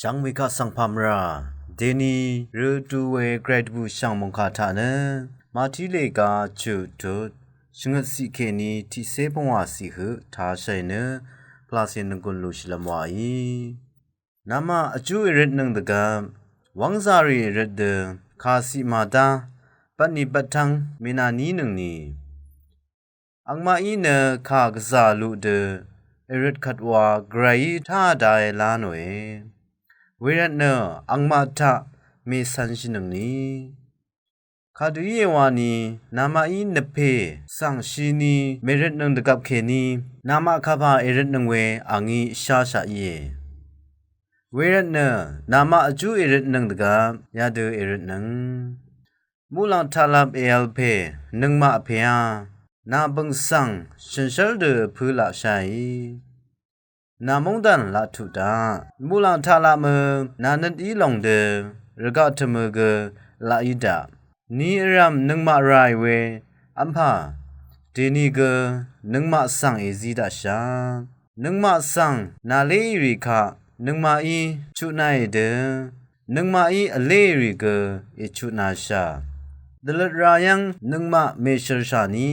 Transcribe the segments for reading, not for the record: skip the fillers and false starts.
ช่างไม่กาสังพามราเดนีหรือดูเวเกรดบูช่างมงคาถานะมาที่เลกาจุดจุดชงสิเคนีที่เซปงวาสิหืท้าใช่เนพลาสินกุลลุชลมวายนามาอจูเอริดนังดกามวังซารีเอริดเดคาสิมาดาปันนิปัทังเมนานีนังนีอังมาอีเนคากซาลุเดเอริดขัดวากรายท่าได้ลานเวเวรเนออังมาทะเมสันชินงนีคาดุเยวานีนามาอีนเพสังชีนีเมริดนังดกับเคนีนามาคาบาเอริดนังเวอังีชาชาเยเวรเนอนามาอจูเอริดนังดกับยาดูเอริดนังมูลังทาลับเอลเพนังมาเพียนาบังสังฉันเชลเดพูลาชัยนามงดันลาทุดามูลังทาลามนานันอีลองเดรกาทมเกลาอิดานีรัมนังมาไรเวอัมพาเดนีเกนังมาสังเอซิดาชานังมาสังนาเลริคานังมาอีชุนายเดนังมาอีอเลริเกเอชุนาชาดลรายังนังมาเมชชานี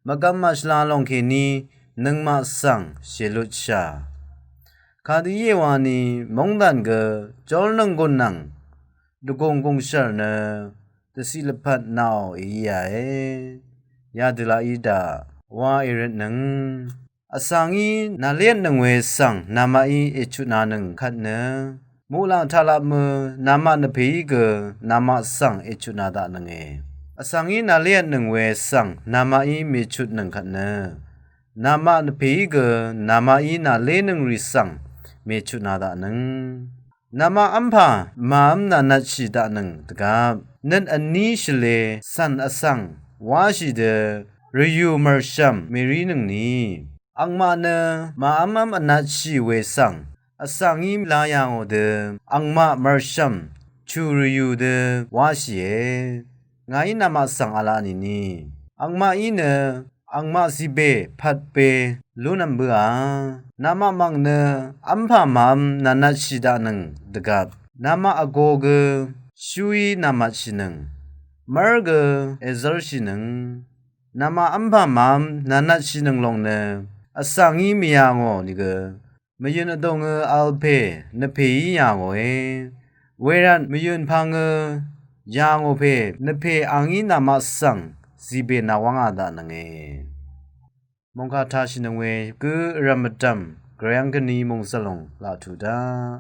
มกำมาชลาลองเคนีนังมาสังเชลุชาคาดีเยวานีมงดันเกจอลนังกุนังดุกงกงเชลเนตสิลพัดนาวเอียเอยาดลาอีดาวาเอรนังอสังอีนาเลียนนังเวสังนามาอีเอชุนานังขัดเนมูลังทาลามนามานเพเกนามาสังเอชุนาดานังเออสังอีนาเลียนนังเวสังนามาอีเมชุดนังขัดเนนามาเพเกนามาอีนาเลนังริสังเมชุนาดานังนามาอัมพามามนานัชชิดานังตกาบนันอันนี้ชเลสันอสังวาชิเดรยูมารชัมเมรีนังนี้อังมาเนมาอัมอนัชชิเวสังอสังอิมลายางโอเดอังมามารชัมชูรยูเดวาชิเอไงนามาสังอาลานินีอังมาอีเนอังมาสิเบพัดเปลูนัมเบอานามามังเนอัมพามามนานัชชิดานังดกับนามาอโกเกชูยนามาชินังมารเกเอเซอร์ชินังนามาอัมพามามนานัชชินังลงเนอสังอีมียางโอนิเกมยืนอดงอัลเพนเพยยางโอเวรันมยืนพังยางโอเพนเพอังอีนามาสังซีเบนาวังอาดานังเอมงคาทาชินงเวกุรัมดัมกรยังกนีมงสลงลาทุดา